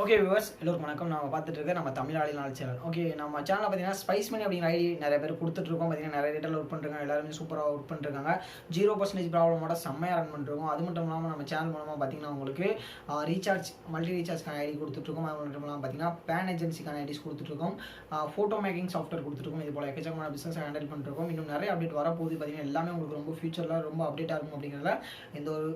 Okay viewers எல்லோருக்கும் வணக்கம். நம்ம பார்த்துட்டு இருக்க நம்ம தமிழாளினால் சேனல். ஓகே, நம்ம சேனலில் பார்த்தீங்கன்னா ஸ்பைஸ் மணி அப்படிங்கிற ஐடி நிறைய பேர் கொடுத்துட்ருக்கோம். பார்த்தீங்கன்னா நிறைய ரேட்டில் ஒர்க் பண்ணுறாங்க, எல்லாருமே சூப்பராக ஒர்க் பண்ணிருக்காங்க. 0% ப்ராப்ளமோட செம்மையாக ரன் பண்ணிருக்கோம். அது மட்டும் இல்லாமல் நம்ம சேனல் மூலமாக பார்த்தீங்கன்னா உங்களுக்கு ரீசார்ஜ் மல்டி ரீசார்ஜ்க்கான ஐடி கொடுத்துட்ருக்கோம். அது மட்டும் இல்லாமல் பார்த்தீங்கன்னா பேன் ஏஜென்சிக்கான ஐடிஸ் கொடுத்துட்ருக்கோம். ஃபோட்டோ மேக்கிங் சாஃப்ட்வேர் கொடுத்துருக்கோம். இது போல் எக்கச்சக்கமான பிஸ்னஸ் ஹேண்டில் பண்ணிருக்கோம். இன்னும் நிறைய அப்டேட் வரப்போகுது. பார்த்தீங்கன்னா எல்லாமே உங்களுக்கு ரொம்ப ஃபியூச்சரில் ரொம்ப அப்டேட்டாக இருக்கும் அப்படிங்கிறத எந்த ஒரு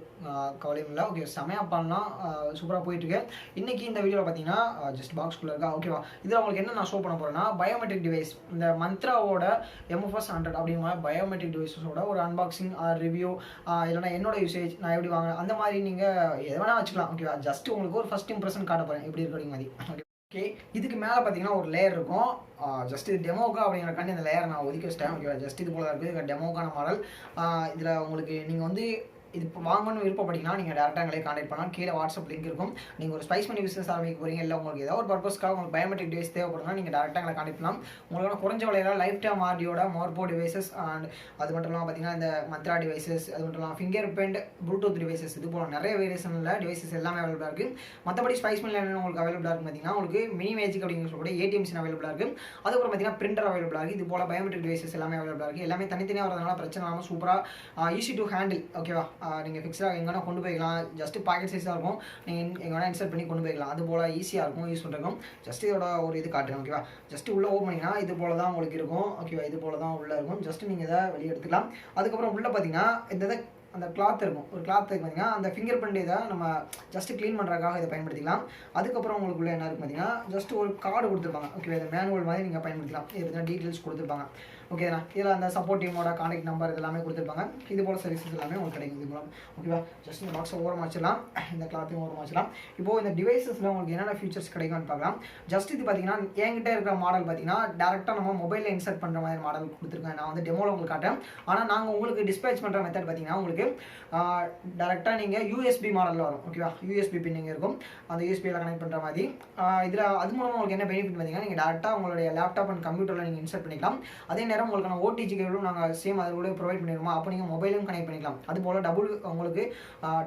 கவலையும் இல்லை. ஓகே, செம்மையாக பண்ணலாம், சூப்பராக போயிட்டுருக்கு. இன்றைக்கி இந்த வீடியோவில் பார்த்தீங்கன்னா ஜஸ்ட் பாக்ஸ்குள்ளே இருக்கா. ஓகேவா, இதில் உங்களுக்கு என்ன நான் ஷோ பண்ண போகிறேன்னா பயோமெட்ரிக் டிவைஸ், இந்த மந்த்ராவோட MFS 100 அப்படிங்கிற பயோமெட்ரிக் டிவைஸஸோட ஒரு அன்பாக்சிங் ரிவ்யூ, இல்லைனா என்னோட யூசேஜ் நான் எப்படி வாங்கினேன் அந்த மாதிரி நீங்கள் எது வேணால் வச்சுக்கலாம். ஓகேவா, ஜஸ்ட் உங்களுக்கு ஒரு ஃபஸ்ட் இம்ப்ரெஷன் காட்ட போகிறேன் எப்படி இருக்கு மாதிரி. ஓகே, இதுக்கு மேலே பார்த்தீங்கன்னா ஒரு லேயர் இருக்கும். ஜஸ்ட் இது டெமோக்கா அப்படிங்கிறக்காண்டி இந்த லேயர் நான் ஒதுக்கி வச்சிட்டேன். ஓகேவா, ஜஸ்ட் இது போல இருக்குது டெமோக்கான மாடல். இதில் உங்களுக்கு நீங்கள் வந்து இது வாங்கணும்னு விருப்பப்பட்டீங்கன்னா நீங்கள் டேரெக்டாக எங்களை கான்டாக்ட் பண்ணலாம். கீழே வாட்ஸ்அப் லிங்க் இருக்கும். நீங்கள் ஒரு ஸ்பைஸ் மணி பிஸ்னஸ் ஆரம்பிக்க போகிறீங்க, இல்லை உங்களுக்கு ஏதாவது ஒரு பர்பஸ்க்காக உங்களுக்கு பயோமெட்ரிக் டிவைஸ் தேவைப்படுதுன்னா நீங்கள் டேரெக்டாக எங்களை கான்டாக்ட் பண்ணலாம். உங்களுக்கு குறைஞ்ச விலையில் லைஃப் டைம் ஆர்டியோட மோர்போ டிவைசஸ் அண்ட் அது மட்டும் இல்லாமல் பார்த்தீங்கன்னா இந்த மந்த்ரா டிவைசஸ், அது மட்டும் இல்லாமல் ஃபிங்கர் பிரிண்ட் ப்ளூடூத் டிவைசஸ், இது போல நிறைய வேரியேஷனில் டிவைசஸ் எல்லாமே அவைலபிளாக இருக்குது. மற்றபடி ஸ்பைஸ் மணியில் என்ன உங்களுக்கு அவைலபிளாக இருக்குது பார்த்தீங்கன்னா உங்களுக்கு மினி மேஜிக் அப்படிங்கிற சொல்லக்கூடிய ATM மிஷின் அவைலபிளாக இருக்குது. அதுக்கப்புறம் பார்த்தீங்கன்னா பிரிண்டர் அவைலபிளாக இருக்குது. இது போல பயோமெட்ரிக் டிவைசஸ் எல்லாமே அவைலபிளாக இருக்குது. எல்லாமே தனித்தனியாக வரதுனால பிரச்சனை இல்லாமல் சூப்பராக ஈஸி டு ஹேண்டில். ஓகேவா, நீங்கள் ஃபிக்ஸாக எங்கன்னா கொண்டு போய்க்கலாம். ஜஸ்ட் பாக்கெட் சைஸாக இருக்கும். நீங்கள் எங்கே வேணால் இன்சர்ட் பண்ணி கொண்டு போய்க்கலாம். அது போல் ஈஸியாக இருக்கும் யூஸ் பண்ணுறதுக்கும். ஜஸ்ட் இதோட ஒரு இது காட்டுறேன். ஓகேவா, ஜஸ்ட் உள்ளே ஓப்பன் பண்ணிங்கன்னா இது போல தான் உங்களுக்கு இருக்கும். ஓகேவா, இது போல தான் உள்ளே இருக்கும். ஜஸ்ட் நீங்கள் இதை வெளியே எடுத்துக்கலாம். அதுக்கப்புறம் உள்ளே பார்த்தீங்கன்னா இந்த அந்த கிளாத் இருக்கும். ஒரு கிளாத் பார்த்தீங்கன்னா அந்த ஃபிங்கர் பிரிண்ட் இதை நம்ம ஜஸ்ட் க்ளீன் பண்ணுறதுக்காக இதை பயன்படுத்திக்கலாம். அதுக்கப்புறம் உங்களுக்குள்ள என்ன இருக்குது பார்த்தீங்கன்னா ஜஸ்ட் ஒரு கார்டு கொடுத்துருப்பாங்க. ஓகே, இந்த மேனுவல் மாதிரி நீங்கள் பயன்படுத்தலாம். இது பார்த்தீங்கன்னா டீட்டெயில்ஸ் கொடுத்துருப்பாங்க. ஓகேண்ணா, இதில் அந்த சப்போர்ட் டீமோட கான்டாக்ட் நம்பர் இதெல்லாமே கொடுத்துருப்பாங்க. இது போல் சர்வீசஸ் எல்லாமே உங்களுக்கு கிடைக்கும் இது மூலம். ஓகேவா, ஜஸ்ட் இந்த பாக்ஸை ஓரமாக வச்சிடலாம், இந்த கிளாத்தையும் ஓரமாக வச்சிடலாம். இப்போது இந்த டிவைசஸில் உங்களுக்கு என்னென்ன ஃபீச்சர்ஸ் கிடைக்கும்னு பார்க்கலாம். ஜஸ்ட் இது பார்த்தீங்கன்னா என்கிட்ட இருக்கிற மாடல் பார்த்தீங்கன்னா டேரெக்டாக நம்ம மொபைலில் இன்சர்ட் பண்ணுற மாதிரி மாடல் கொடுத்துருக்கேன். நான் வந்து டெமோவில் உங்களுக்கு காட்டுறேன். ஆனால் நாங்கள் உங்களுக்கு டிஸ்பேச் பண்ணுற மெத்தட் பார்த்தீங்கன்னா உங்களுக்கு டேரெக்டாக நீங்கள் USB மாடலில் வரும். ஓகேவா, USB பின் இங்கே இருக்கும். அந்த USBயில் கனெக்ட் பண்ணுற மாதிரி இதில் அது மூலமாக உங்களுக்கு என்ன பெனிஃபிட் பார்த்தீங்கன்னா நீங்கள் டேரெக்டாக உங்களுடைய லேப்டாப் அண்ட் கம்ப்யூட்டரில் நீங்கள் இன்சர்ட் பண்ணிக்கலாம். அதே நேரம் உங்களுக்கான OTG கேபிளும் நாங்கள் சேம் அது கூட ப்ரொவைட் பண்ணிடுவோம். அப்போ நீங்கள் மொபைலும் கனெக்ட் பண்ணிக்கலாம். அது போல் உங்களுக்கு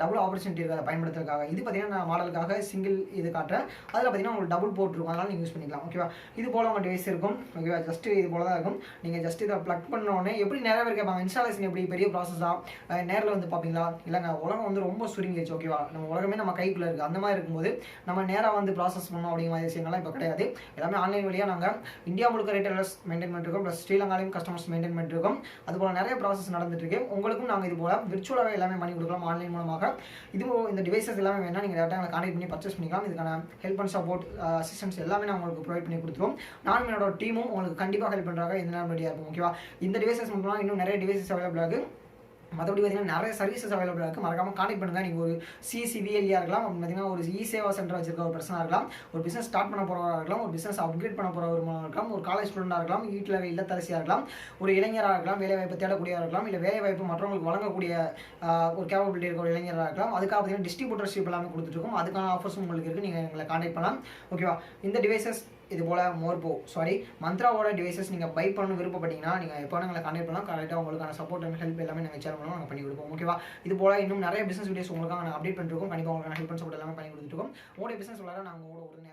டபுள் ஆப்பர்ச்சுனிட்டி இருக்குது அதை பயன்படுத்துறதுக்காக. இது பார்த்தீங்கன்னா நான் மாடலுக்காக சிங்கிள் இது காட்டுறேன். அதில் பார்த்தீங்கன்னா உங்களுக்கு டபுள் போர்ட் இருக்கும், அதனால் நீங்கள் யூஸ் பண்ணிக்கலாம். ஓகேவா, இது போல் உங்கள் டிவைஸ் இருக்கும். ஓகேவா, ஜஸ்ட் இது போல தான் இருக்கும். நீங்கள் ஜஸ்ட் இதை ப்ளக் பண்ணோடனே எப்படி நிறைய பேர் கேட்பாங்க இன்ஸ்டாலேஷன் எப்படி பெரிய ப்ராசஸாக நேரில் வந்து பார்ப்பீங்களா? இல்லைங்க, உலகம் வந்து ரொம்ப சுருங்கிடுச்சு. ஓகேவா, நம்ம உலகமே நம்ம கைக்குள்ளே இருக்குது. அந்த மாதிரி இருக்கும்போது நம்ம நேராக வந்து ப்ராசஸ் பண்ணோம் அப்படிங்கிற மாதிரி விஷயங்கள்லாம் இப்போ கிடையாது. எல்லாமே ஆன்லைன் வழியாக நாங்கள் இந்தியா முழுக்க ரீட்டைலர்ஸ் மெயின்டைன் பண்ணிருக்கோம், ப்ளஸ் ஸ்ரீலங்காலையும் கஸ்டமர்ஸ் மெயின்டைன் பண்ணிருக்கோம். அதுபோல் நிறைய ப்ராசஸ் நடந்துட்டு இருக்கு. உங்களுக்கும் நாங்கள் இது போல விர்ச்சுவலாகவே எல்லாமே பண்ணி கொடுக்கலாம் ஆன்லைன் மூலமாக. இது இந்த டிவைசஸ் எல்லாமே வேணால் நீங்கள் டேரெக்டாக கான்டாக்ட் பண்ணி பர்ச்சேஸ் பண்ணிக்கலாம். இதுக்கான ஹெல்ப் அண்ட் சப்போர்ட் அசிஸ்டன்ஸ் எல்லாமே நான் உங்களுக்கு ப்ரொவைட் பண்ணி கொடுத்துருவோம். நானும் என்னோட டீமும் உங்களுக்கு கண்டிப்பாக ஹெல்ப் பண்ணுறாங்க. இந்த நேரம் ரெடியாக இருக்கும். ஓகேவா, இந்த டிவைசஸ் மட்டும் இன்னும் நிறைய டிவைசஸ் அவைலபிளாக இருக்குது. மற்றபடி பார்த்தீங்கன்னா நிறைய சர்வீசஸ் அவைலபிளாக இருக்குது. மறக்காமல் கான்டாக்ட் பண்ணுங்கள். நீங்கள் ஒரு CCVLயாக இருக்கலாம், அப்படி பார்த்தீங்கன்னா ஒரு சேவா சென்டர் வச்சிருக்க ஒரு பர்சனாக இருக்கலாம், ஒரு பிஸ்னஸ் ஸ்டார்ட் பண்ண போகிறவராக இருக்கலாம், ஒரு பிஸ்னஸ் அப்கிரேட் பண்ண போகிறவராக இருக்கலாம், ஒரு காலேஜ் ஸ்டூடெண்டாக இருக்கலாம், வீட்டில் இல்லத்தரசியாக இருக்கலாம், ஒரு இளைஞராக இருக்கலாம், வேலைவாய்ப்பு தேடக்கூடியதாக இருக்கலாம், இல்லை வேலைவாய்ப்பு மற்றவங்களுக்கு வழங்கக்கூடிய ஒரு கேப்பபிலிட்டி இருக்க ஒரு இளைஞராக இருக்கலாம். அதுக்காக பார்த்தீங்கன்னா டிஸ்ட்ரிபியூட்டர்ஷிப் எல்லாமே கொடுத்துருக்கோம். அதுக்கான ஆஃபர்ஸும் உங்களுக்கு இருக்குது. நீங்கள் எங்களை கான்டாக்ட் பண்ணலாம். ஓகேவா, இந்த டிவைசஸ் இது போல் மந்த்ராவோட டிவைசஸ் நீங்கள் பை பண்ணணும் விருப்பப்பட்டீங்கன்னா நீங்கள் எப்போ எங்களை கான்டாக்ட் பண்ணலாம். கரெக்டாக உங்களுக்கான சப்போர்ட் அண்ட் ஹெல்ப் எல்லாமே நாங்கள் சேனல் மூலம் நாங்கள் பண்ணி கொடுப்போம். ஓகேவா, இது போல் இன்னும் நிறைய பிஸ்னஸ் வீடியோஸ் உங்களுக்காக நாங்கள் அப்டேட் பண்ணிருக்கோம். கண்டிப்பாக உங்களுக்கு ஹெல்ப் அண்ட் சப்போர்ட் எல்லாமே பண்ணி கொடுத்துருக்கோம். உங்களுடைய பிஸ்னஸ் வளர நாங்கள் உங்களோட உடனே